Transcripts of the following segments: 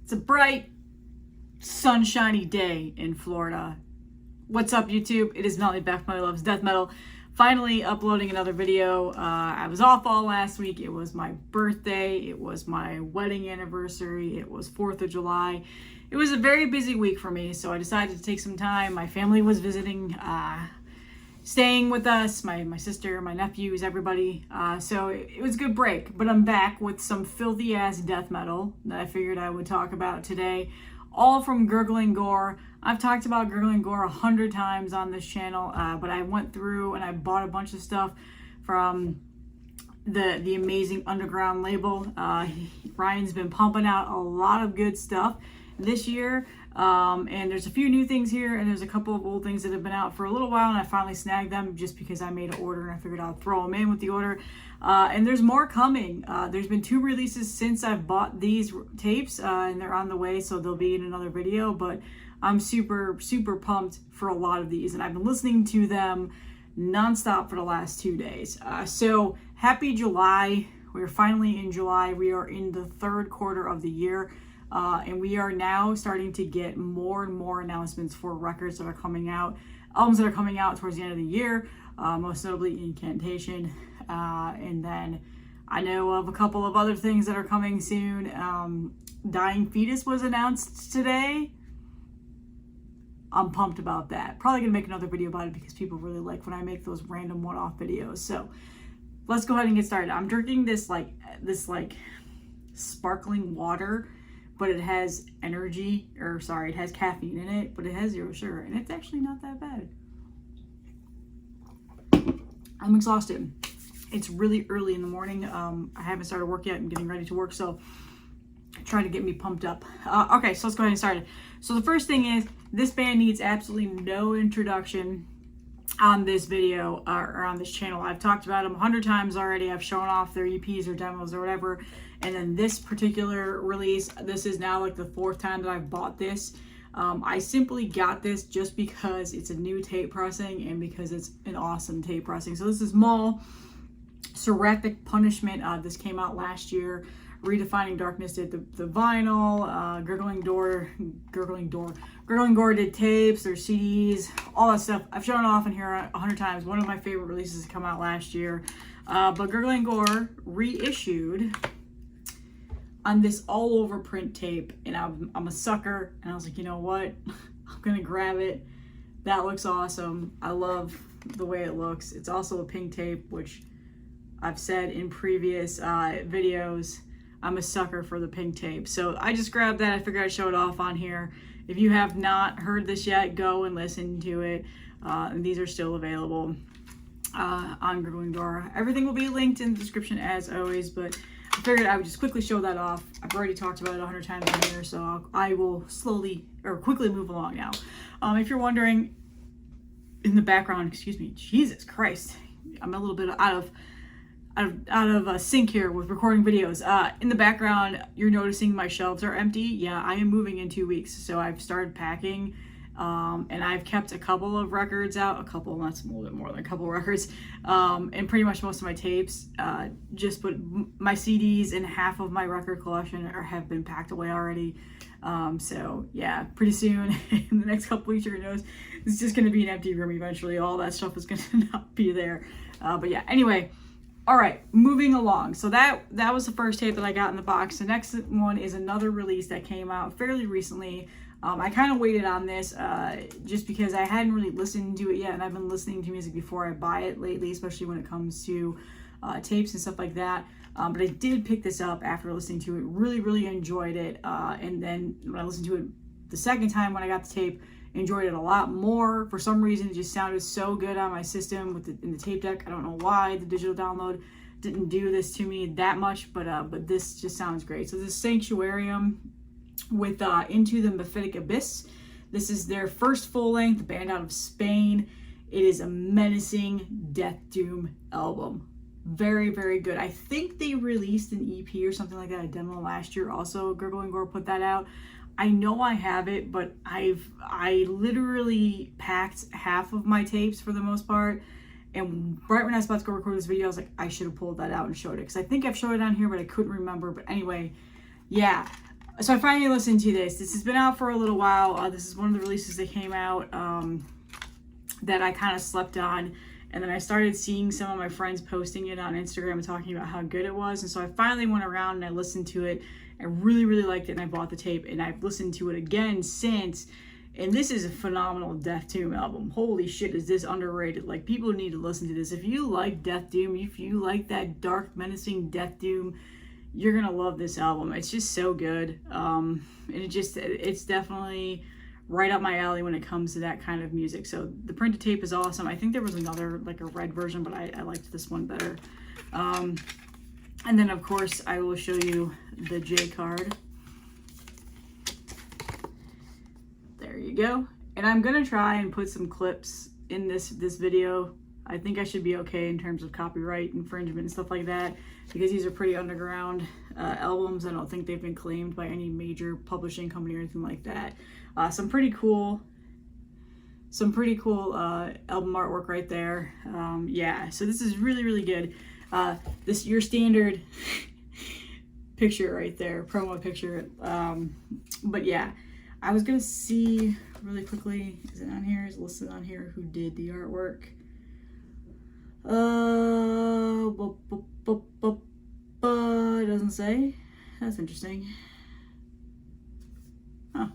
It's a bright, sunshiny day in Florida. What's up, YouTube? It is Melanie back, my loves death metal. Finally uploading another video. I was off all last week. It was my birthday. It was my wedding anniversary. It was 4th of July. It was a very busy week for me, so I decided to take some time. My family was visiting, staying with us, my sister, my nephews, everybody. So it was a good break, but I'm back with some filthy ass death metal that I figured I would talk about today. All from Gurgling Gore. I've talked about Gurgling Gore 100 times on this channel, but I went through and I bought a bunch of stuff from the amazing Underground label. Ryan's been pumping out a lot of good stuff this year. And there's a few new things here, and there's a couple of old things that have been out for a little while, and I finally snagged them just because I made an order and I figured I'd throw them in with the order. And there's more coming. There's been 2 releases since I've bought these tapes, and they're on the way, so they'll be in another video, but I'm super pumped for a lot of these, and I've been listening to them nonstop for the last 2 days. So happy July. We're finally in July. We are in the 3rd quarter of the year. And we are now starting to get more and more announcements for records that are coming out, albums that are coming out towards the end of the year, most notably Incantation. And then I know of a couple of other things that are coming soon. Dying Fetus was announced today. I'm pumped about that. Probably gonna make another video about it because people really like when I make those random one-off videos. So let's go ahead and get started. I'm drinking this like sparkling water, but it has energy, or sorry, it has caffeine in it, but it has 0 sugar, and it's actually not that bad. I'm exhausted. It's really early in the morning. I haven't started work yet. I'm getting ready to work, so trying to get me pumped up. Okay, so let's go ahead and start it. So the first thing is, this band needs absolutely no introduction on this video or on this channel. I've talked about them 100 times already. I've shown off their EPs or demos or whatever. And then this particular release, this is now like the 4th time that I've bought this. I simply got this just because it's a new tape pressing and because it's an awesome tape pressing. So this is Maul, Seraphic Punishment. This came out last year. Redefining Darkness did the vinyl. Gurgling Gore did tapes or CDs, all that stuff. I've shown it off in here 100 times. One of my favorite releases to come out last year. But Gurgling Gore reissued on this all over print tape, and I'm a sucker, and I was like, you know what, I'm gonna grab it. That looks awesome. I love the way it looks. It's also a pink tape, which I've said in previous videos, I'm a sucker for the pink tape. So I just grabbed that. I figured I'd show it off on here. If you have not heard this yet, go and listen to it. And these are still available on Gurgling Gore. Everything will be linked in the description as always, but I figured I would just quickly show that off. I've already talked about it 100 times on here, so I will slowly or quickly move along now. If you're wondering, in the background, excuse me, Jesus Christ, I'm a little bit out of sync here with recording videos. In the background, you're noticing my shelves are empty. Yeah, I am moving in 2 weeks, so I've started packing. And I've kept a couple of records out, that's a little bit more than a couple of records, and pretty much most of my tapes. Just put my CDs and half of my record collection have been packed away already. So yeah, pretty soon, in the next couple weeks, you're gonna notice it's just gonna be an empty room eventually. All that stuff is gonna not be there. But yeah, anyway. All right, moving along. So that was the first tape that I got in the box. The next one is another release that came out fairly recently. I kind of waited on this just because I hadn't really listened to it yet, and I've been listening to music before I buy it lately, especially when it comes to tapes and stuff like that. But I did pick this up after listening to it. Really enjoyed it. And then when I listened to it the second time when I got the tape, enjoyed it a lot more. For some reason, it just sounded so good on my system in the tape deck. I don't know why the digital download didn't do this to me that much, but this just sounds great. So this is Sanctuarium with Into the Mephitic Abyss. This is their first full-length, band out of Spain. It is a menacing death doom album. Very good. I think they released an EP or something like that, a demo last year. Also, Gurgling Gore put that out. I know I have it, but I literally packed half of my tapes for the most part. And right when I was about to go record this video, I was like, I should have pulled that out and showed it. Because I think I've showed it on here, but I couldn't remember. But anyway, yeah. So I finally listened to this. This has been out for a little while. This is one of the releases that came out that I kind of slept on. And then I started seeing some of my friends posting it on Instagram and talking about how good it was. And so I finally went around and I listened to it. I really, really liked it, and I bought the tape. And I've listened to it again since. And this is a phenomenal Death Doom album. Holy shit, is this underrated. Like, people need to listen to this. If you like Death Doom, if you like that dark, menacing Death Doom, you're going to love this album. It's just so good. And it's definitely right up my alley when it comes to that kind of music. So the printed tape is awesome. I think there was another, like a red version, but I liked this one better. And then, of course, I will show you the J card. There you go. And I'm going to try and put some clips in this video. I think I should be okay in terms of copyright infringement and stuff like that, because these are pretty underground albums. I don't think they've been claimed by any major publishing company or anything like that. Some pretty cool album artwork right there. Yeah, so this is really, really good. This your standard picture right there, promo picture. But yeah, I was gonna see really quickly, is it on here? Is it listed on here who did the artwork? It doesn't say. That's interesting. Huh.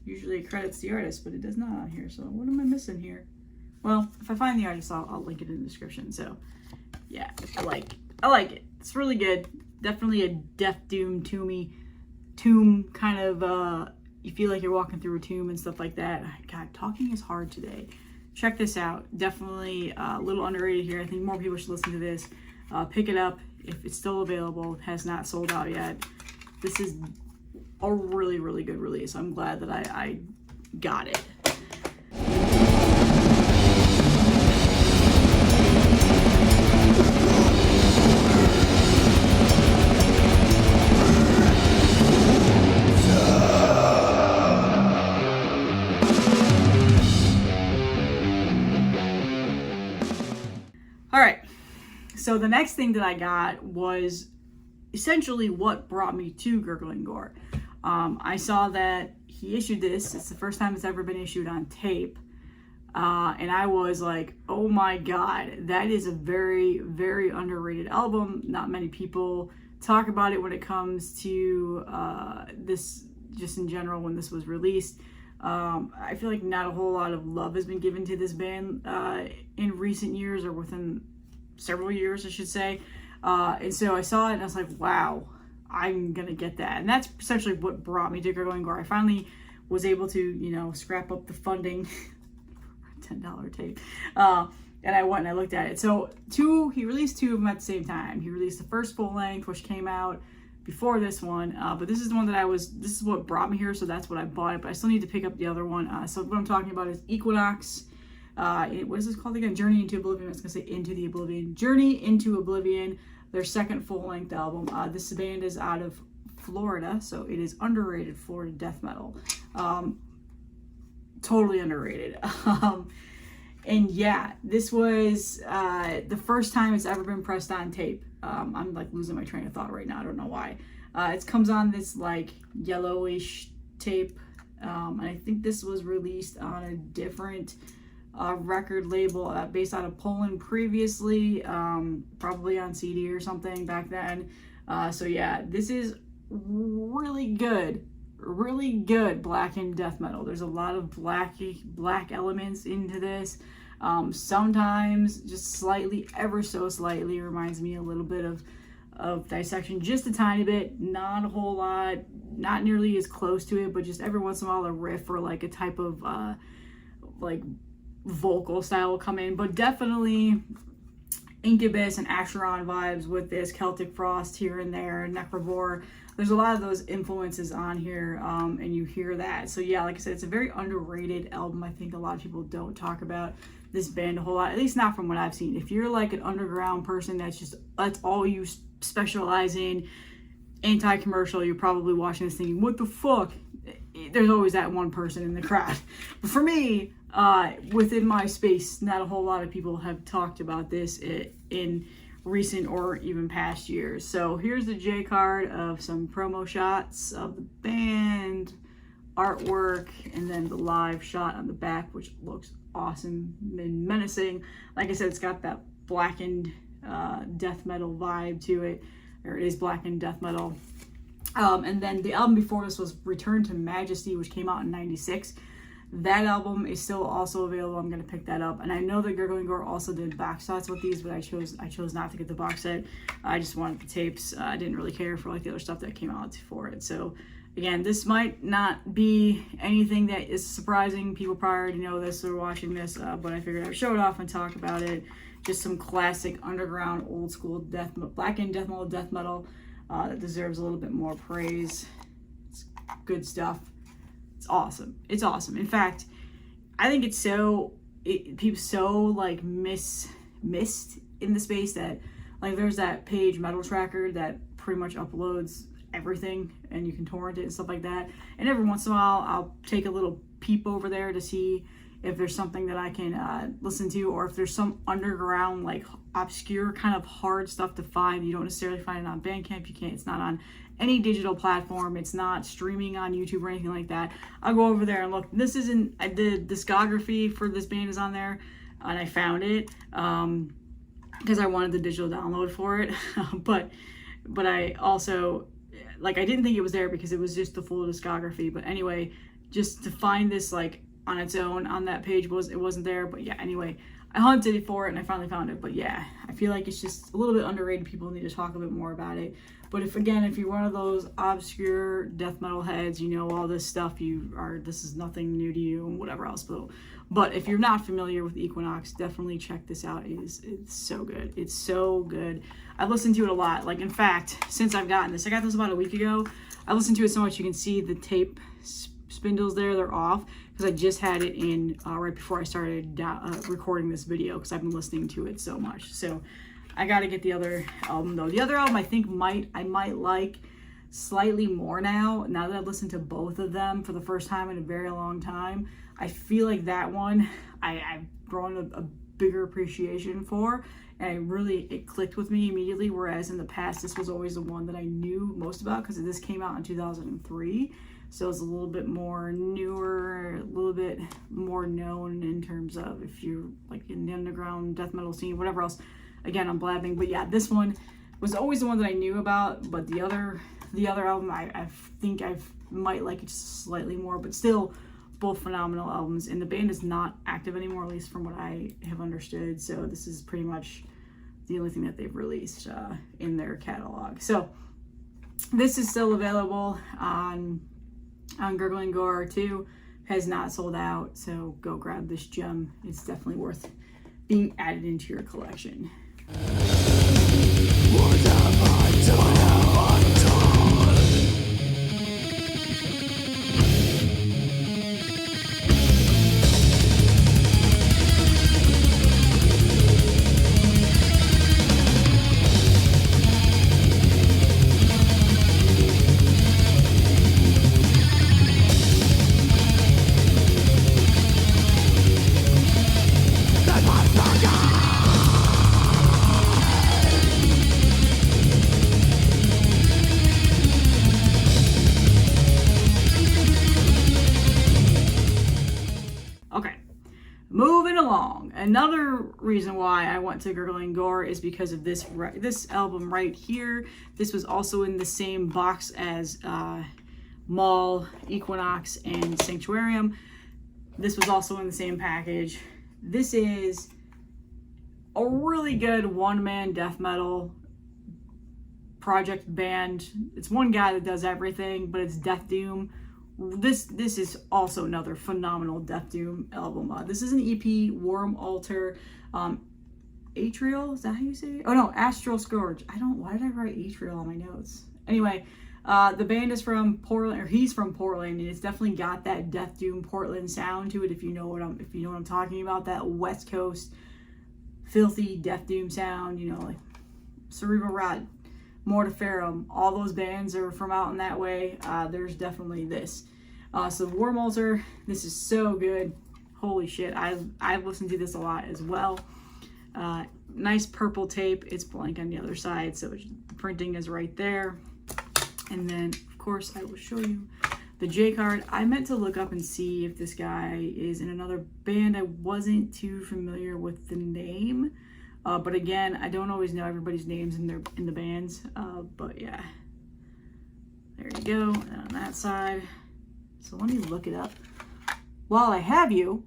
Usually it credits the artist, but it does not on here. So what am I missing here? Well, if I find the artist, I'll link it in the description. So yeah, I like it. It's really good. Definitely a Death Doom tomb kind of, you feel like you're walking through a tomb and stuff like that. God, talking is hard today. Check this out. Definitely a little underrated here. I think more people should listen to this. Pick it up if it's still available. It has not sold out yet. This is a really, really good release. I'm glad that I got it. All right, so the next thing that I got was essentially what brought me to Gurgling Gore. I saw that he issued this. It's the first time it's ever been issued on tape. And I was like, oh my God, that is a very, very underrated album. Not many people talk about it when it comes to this, just in general, when this was released. I feel like not a whole lot of love has been given to this band in recent years, or within several years, I should say. And so I saw it and I was like, wow, I'm gonna get that. And that's essentially what brought me to Gurgling Gore. I finally was able to, you know, scrap up the funding for a $10 tape. And I went and I looked at it. So he released two of them at the same time. He released the first full length, which came out before this one, but this is the one that this is what brought me here, so that's what I bought it, but I still need to pick up the other one. So what I'm talking about is Equinox. What is this called again? Journey into Oblivion. I was gonna say Into the Oblivion. Journey into Oblivion, their second full-length album. This band is out of Florida, so it is underrated Florida death metal. Totally underrated. And yeah, this was the first time it's ever been pressed on tape. I'm like losing my train of thought right now. I don't know why. It comes on this like yellowish tape. And I think this was released on a different record label based out of Poland previously, probably on CD or something back then. So yeah, this is really good blackened death metal. There's a lot of black elements into this. Sometimes just slightly, ever so slightly, reminds me a little bit of Dissection, just a tiny bit, not a whole lot, not nearly as close to it, but just every once in a while a riff or like a type of like vocal style will come in. But definitely Incubus and Acheron vibes with this, Celtic Frost here and there, Necrovore. There's a lot of those influences on here, and you hear that. So yeah, like I said, it's a very underrated album. I think a lot of people don't talk about this band a whole lot, at least not from what I've seen. If you're like an underground person that's all you specialize in, anti-commercial, you're probably watching this thinking, what the fuck? There's always that one person in the crowd. But for me, within my space, not a whole lot of people have talked about this in recent or even past years. So here's the J card of some promo shots of the band, artwork, and then the live shot on the back, which looks awesome and menacing. Like I said, it's got that blackened death metal vibe to it, or it is blackened death metal. And then the album before this was Return to Majesty, which came out in '96. That album is still also available. I'm going to pick that up. And I know that Gurgling Gore also did box sets with these, but I chose not to get the box set. I just wanted the tapes. I didn't really care for like the other stuff that came out for it. So again, this might not be anything that is surprising. People probably already know this or watching this, but I figured I'd show it off and talk about it. Just some classic underground, old school blackened death metal that deserves a little bit more praise. It's good stuff. It's awesome. It's awesome. In fact, I think it's people so like missed in the space that like there's that page Metal Tracker that pretty much uploads everything and you can torrent it and stuff like that. And every once in a while, I'll take a little peep over there to see if there's something that I can listen to, or if there's some underground, like obscure kind of hard stuff to find. You don't necessarily find it on Bandcamp. You can't. It's not on any digital platform. It's not streaming on YouTube or anything like that. I'll go over there and look. This isn't the discography for this band is on there, and I found it because I wanted the digital download for it. but I also like I didn't think it was there because it was just the full discography. But anyway, just to find this like on its own on that page it wasn't there. But yeah, anyway, I hunted for it and I finally found it. But yeah, I feel like it's just a little bit underrated. People need to talk a bit more about it. But if you're one of those obscure death metal heads, you know all this stuff, this is nothing new to you and whatever else. But if you're not familiar with Equinox, definitely check this out. It's so good. It's so good. I've listened to it a lot. Like, in fact, since I've gotten this, I got this about a week ago. I listened to it so much you can see the tape spindles there, they're off, because I just had it in right before I started recording this video, because I've been listening to it so much. So I got to get the other album though. The other album I think I might like slightly more now that I've listened to both of them for the first time in a very long time. I feel like that one I've grown a bigger appreciation for, and it clicked with me immediately, whereas in the past this was always the one that I knew most about because this came out in 2003. So it's a little bit more newer, a little bit more known in terms of if you're like in the underground death metal scene, whatever else. Again, I'm blabbing, but yeah, this one was always the one that I knew about. But the other album, I think I might like it just slightly more, but still both phenomenal albums. And the band is not active anymore, at least from what I have understood. So this is pretty much the only thing that they've released in their catalog. So this is still available on Gurgling Gore too. Has not sold out, so go grab this gem. It's definitely worth being added into your collection. What have I done? Moving along, another reason why I went to Gurgling Gore is because of this album right here. This was also in the same box as Maul, Equinox, and Sanctuarium. This was also in the same package. This is a really good one-man death metal project band. It's one guy that does everything, but it's Death Doom. This is also another phenomenal Death Doom album. This is an EP, Worm Altar, Atrial, is that how you say it? Oh no, Astral Scourge. Why did I write Atrial on my notes? Anyway, the band is from Portland, or he's from Portland, and it's definitely got that Death Doom Portland sound to it. If you know what I'm talking about, that West Coast filthy Death Doom sound, you know, like Cerebral Rot, Mortiferum, all those bands are from out in that way. There's definitely this. So Worm Altar, this is so good. Holy shit, I've listened to this a lot as well. nice purple tape. It's blank on the other side, so the printing is right there. And then, of course, I will show you the J card. I meant to look up and see if this guy is in another band. I wasn't too familiar with the name, but again, I don't always know everybody's names in the bands. But yeah, there you go. And on that side, so let me look it up while I have you.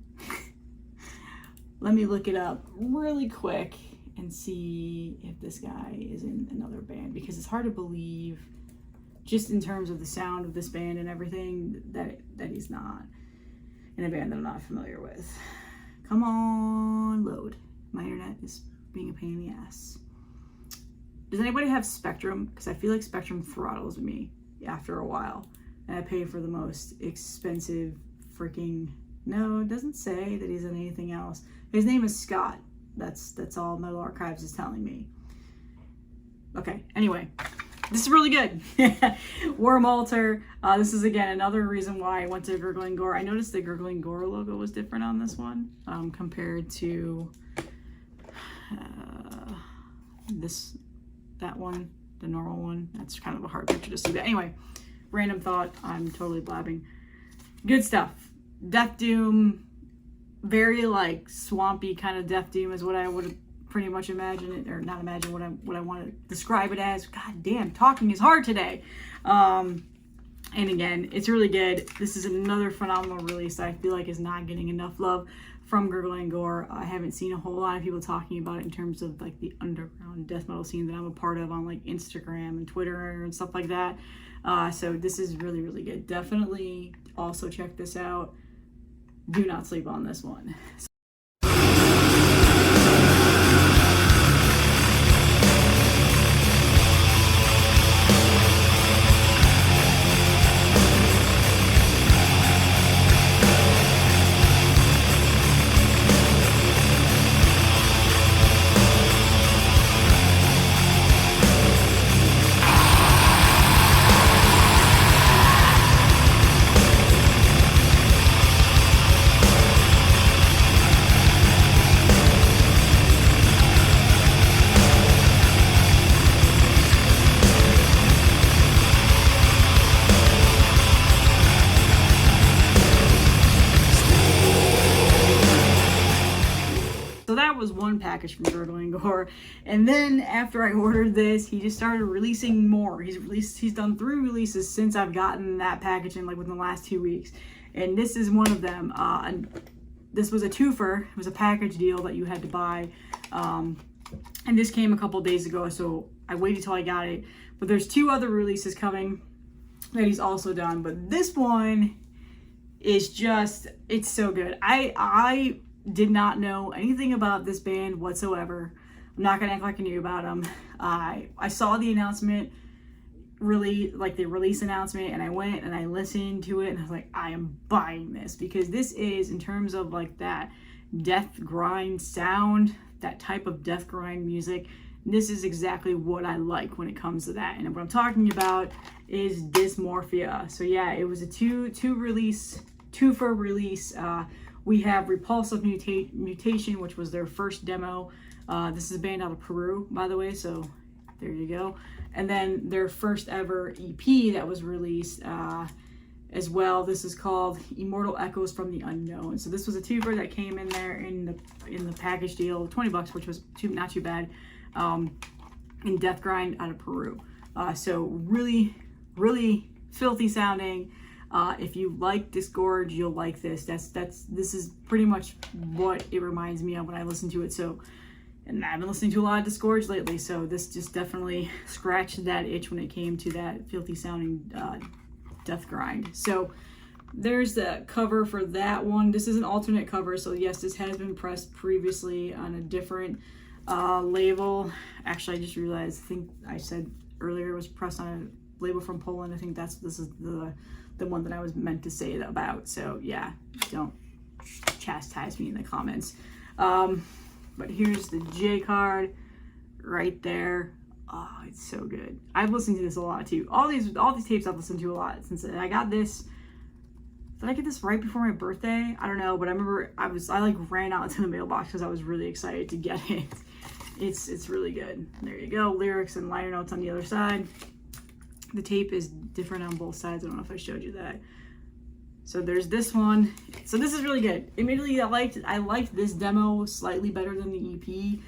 Let me look it up really quick and see if this guy is in another band, because it's hard to believe, just in terms of the sound of this band and everything, that he's not in a band that I'm not familiar with. Come on, load. My internet is being a pain in the ass. Does anybody have Spectrum? Because I feel like Spectrum throttles me after a while, and I pay for the most expensive freaking... No, it doesn't say that he's in anything else. His name is Scott. That's all Metal Archives is telling me. Okay, anyway. This is really good. Worm Altar. This is, again, another reason why I went to Gurgling Gore. I noticed the Gurgling Gore logo was different on this one compared to that one, the normal one. That's kind of a hard picture to see. But anyway, random thought. I'm totally blabbing. Good stuff. Death Doom. Very, like, swampy kind of Death Doom is what I would have pretty much imagine it, or not imagine, what I want to describe it as. God damn, talking is hard today. And again, it's really good. This is another phenomenal release that I feel like is not getting enough love from Gurgling Gore. I haven't seen a whole lot of people talking about it in terms of like the underground death metal scene that I'm a part of on like Instagram and Twitter and stuff like that. So this is really, really good. Definitely also check this out. Do not sleep on this one. So that was one package from Gurgling Gore, and then after I ordered this, he just started releasing more. He's done 3 releases since I've gotten that package in, like, within the last 2 weeks, and this is one of them. And this was a twofer. It was a package deal that you had to buy, and this came a couple days ago, so I waited till I got it. But there's 2 other releases coming that he's also done, but this one is just, it's so good. I did not know anything about this band whatsoever. I'm not gonna act like I knew about them. I saw the announcement, really, like the release announcement, and I went and I listened to it, and I was like, I am buying this, because this is, in terms of like that death grind sound, that type of death grind music, this is exactly what I like when it comes to that. And what I'm talking about is Dismorphia. So yeah, it was a two-for release. We have Repulsive Mutation, which was their first demo. This is a band out of Peru, by the way, so there you go. And then their first ever EP that was released as well. This is called Immortal Echoes from the Unknown. So this was a twofer that came in there in the package deal, $20, which was not too bad, in Death Grind out of Peru. So really, really filthy sounding. If you like Disgorge, you'll like this. This is pretty much what it reminds me of when I listen to it. So, and I've been listening to a lot of Disgorge lately, so this just definitely scratched that itch when it came to that filthy sounding death grind. So there's the cover for that one. This is an alternate cover, so yes, this has been pressed previously on a different label. Actually, I just realized, I think I said earlier it was pressed on a label from Poland. I think this is the one that I was meant to say about. So yeah, don't chastise me in the comments. But here's the J card right there. Oh, it's so good. I've listened to this a lot too. All these tapes I've listened to a lot since I got this. Did I get this right before my birthday? I don't know, but I remember I like ran out to the mailbox because I was really excited to get it. It's really good. There you go. Lyrics and liner notes on the other side. The tape is different on both sides. I don't know if I showed you that. So there's this one. So this is really good. Admittedly, I liked this demo slightly better than the EP.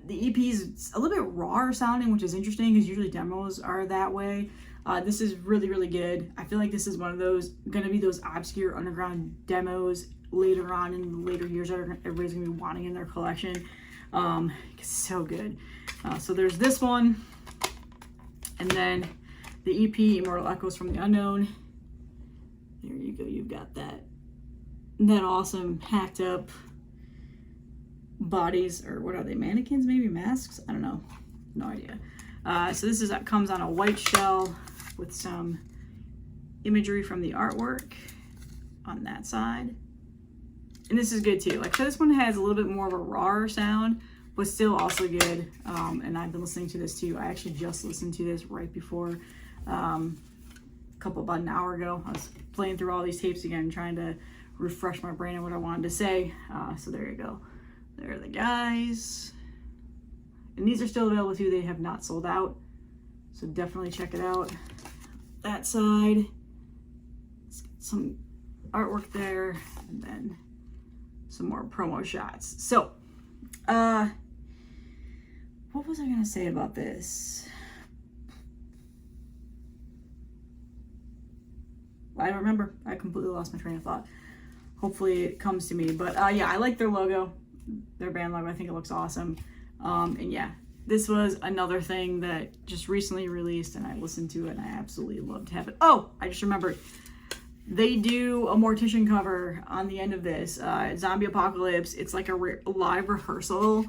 The EP is a little bit rawer sounding, which is interesting because usually demos are that way. This is really, really good. I feel like this is one of those, gonna be those obscure underground demos later on in the later years that everybody's gonna be wanting in their collection. It's so good. So there's this one. And then the EP, Immortal Echoes from the Unknown. There you go, you've got that awesome hacked up bodies, or what are they, mannequins, maybe masks? I don't know, no idea. So this comes on a white shell with some imagery from the artwork on that side. And this is good too. Like, so this one has a little bit more of a raw sound, but still also good. And I've been listening to this too. I actually just listened to this right before, about an hour ago. I was playing through all these tapes again, trying to refresh my brain on what I wanted to say. So there you go. There are the guys. And these are still available too. They have not sold out. So definitely check it out. That side. Some artwork there. And then some more promo shots. So, what was I going to say about this? I don't remember. I completely lost my train of thought. Hopefully it comes to me. But yeah, I like their logo, their band logo. I think it looks awesome. And yeah, this was another thing that just recently released, and I listened to it, and I absolutely loved to have it. Oh, I just remembered. They do a Mortician cover on the end of this. Zombie Apocalypse. It's like a live rehearsal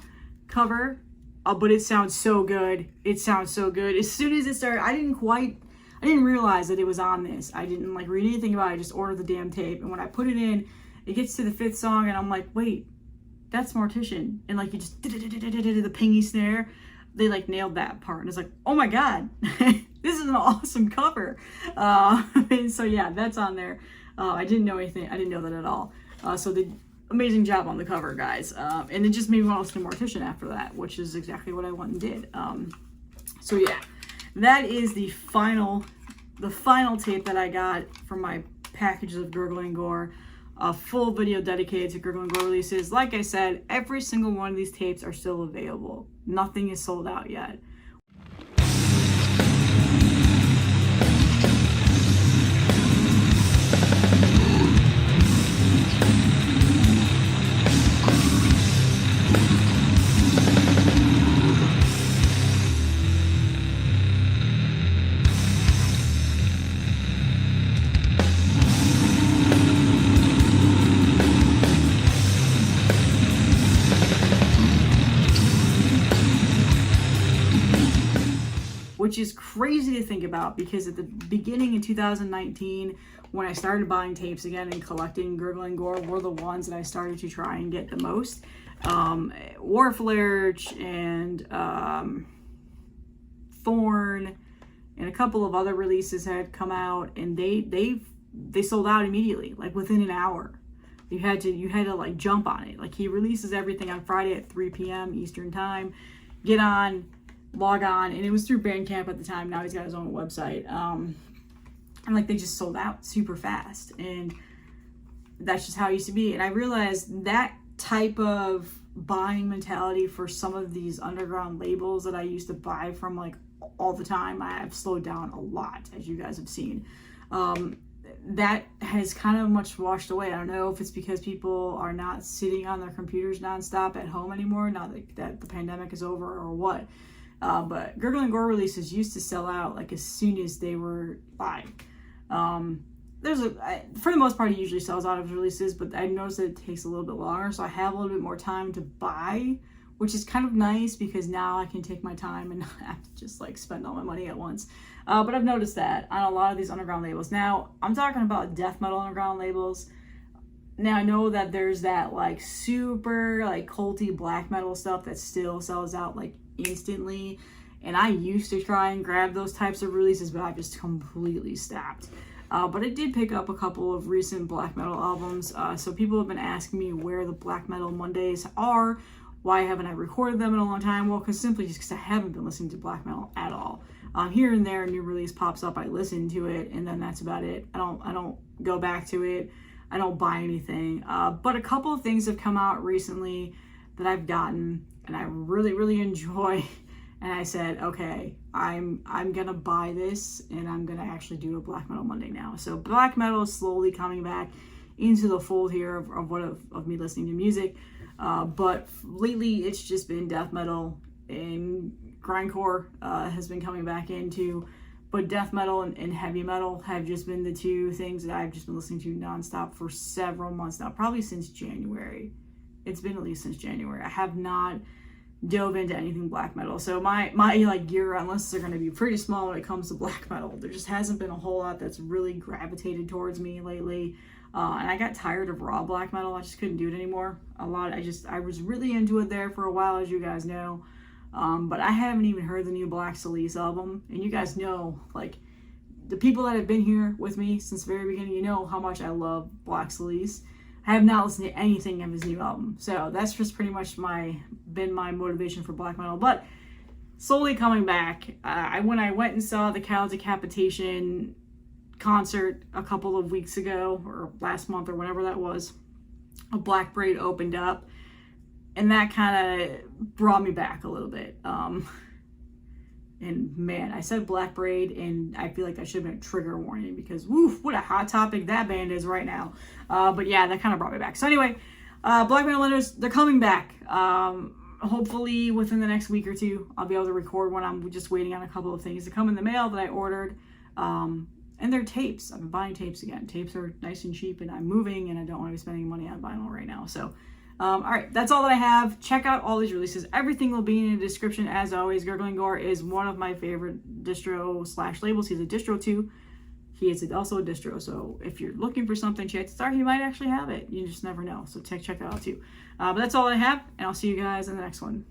cover, but it sounds so good. It sounds so good. As soon as it started, I didn't realize that it was on this. I didn't like read anything about it. I just ordered the damn tape. And when I put it in, it gets to the 5th song and I'm like, wait, that's Mortician. And like, you just, the pingy snare. They like nailed that part. And it's like, oh my God, this is an awesome cover. And so yeah, that's on there. I didn't know anything. I didn't know that at all. So the amazing job on the cover, guys. And it just made me want to listen to Mortician after that, which is exactly what I went and did. So yeah. That is the final tape that I got from my packages of Gurgling Gore. A full video dedicated to Gurgling Gore releases. Like I said, every single one of these tapes are still available. Nothing is sold out yet. Which is crazy to think about, because at the beginning in 2019, when I started buying tapes again and collecting Gurgling Gore, were the ones that I started to try and get the most. Warflare and Thorn and a couple of other releases had come out, and they sold out immediately, like within an hour. You had to like jump on it. Like, he releases everything on Friday at 3 p.m. Eastern time. Get on, log on, and it was through Bandcamp at the time. Now he's got his own website. And like, they just sold out super fast, and that's just how it used to be. And I realized that type of buying mentality for some of these underground labels that I used to buy from like all the time, I have slowed down a lot, as you guys have seen. That has kind of much washed away. I don't know if it's because people are not sitting on their computers nonstop at home anymore now that the pandemic is over, or what. But Gurgling Gore releases used to sell out like as soon as they were live. For the most part, it usually sells out of releases, but I noticed that it takes a little bit longer, so I have a little bit more time to buy, which is kind of nice because now I can take my time and not have to just like spend all my money at once. But I've noticed that on a lot of these underground labels. Now, I'm talking about death metal underground labels. Now, I know that there's that like super like culty black metal stuff that still sells out like instantly, and I used to try and grab those types of releases, but I just completely stopped. But I did pick up a couple of recent black metal albums, so people have been asking me where the Black Metal Mondays are, Why haven't I recorded them in a long time? Well, simply because I haven't been listening to black metal at all. Here and there, a new release pops up, I listen to it, and then that's about it. I don't go back to it. I don't buy anything. But a couple of things have come out recently that I've gotten, and I really, really enjoy. And I said, okay, I'm gonna buy this, and I'm gonna actually do a Black Metal Monday now. So black metal is slowly coming back into the fold here of me listening to music. But lately, it's just been death metal, and grindcore has been coming back into. But death metal and heavy metal have just been the two things that I've just been listening to nonstop for several months now, probably since January. It's been at least since January. I have not dove into anything black metal. So my like gear lists are going to be pretty small when it comes to black metal. There just hasn't been a whole lot that's really gravitated towards me lately. And I got tired of raw black metal. I just couldn't do it anymore. I was really into it there for a while, as you guys know. But I haven't even heard the new Black Salice album. And you guys know, like, the people that have been here with me since the very beginning, you know how much I love Black Salice. I have not listened to anything of his new album. So that's just pretty much been my motivation for black metal. But slowly coming back, when I went and saw the Cow Decapitation concert a couple of weeks ago, or last month, or whenever that was, a Black Braid opened up. And that kind of brought me back a little bit. And man, I said Black Braid, and I feel like that should have been a trigger warning, because woof, what a hot topic that band is right now. But yeah, that kind of brought me back. So anyway, Black Metal Letters, they're coming back. Hopefully within the next week or two, I'll be able to record one. I'm just waiting on a couple of things to come in the mail that I ordered. And they're tapes. I've been buying tapes again. Tapes are nice and cheap, and I'm moving, and I don't want to be spending money on vinyl right now. So all right, that's all that I have. Check out all these releases. Everything will be in the description as always. Gurgling Gore is one of my favorite distro/labels. He's a distro too. He is also a distro. So if you're looking for something, chances are he might actually have it. You just never know. So check that out too. But that's all I have, and I'll see you guys in the next one.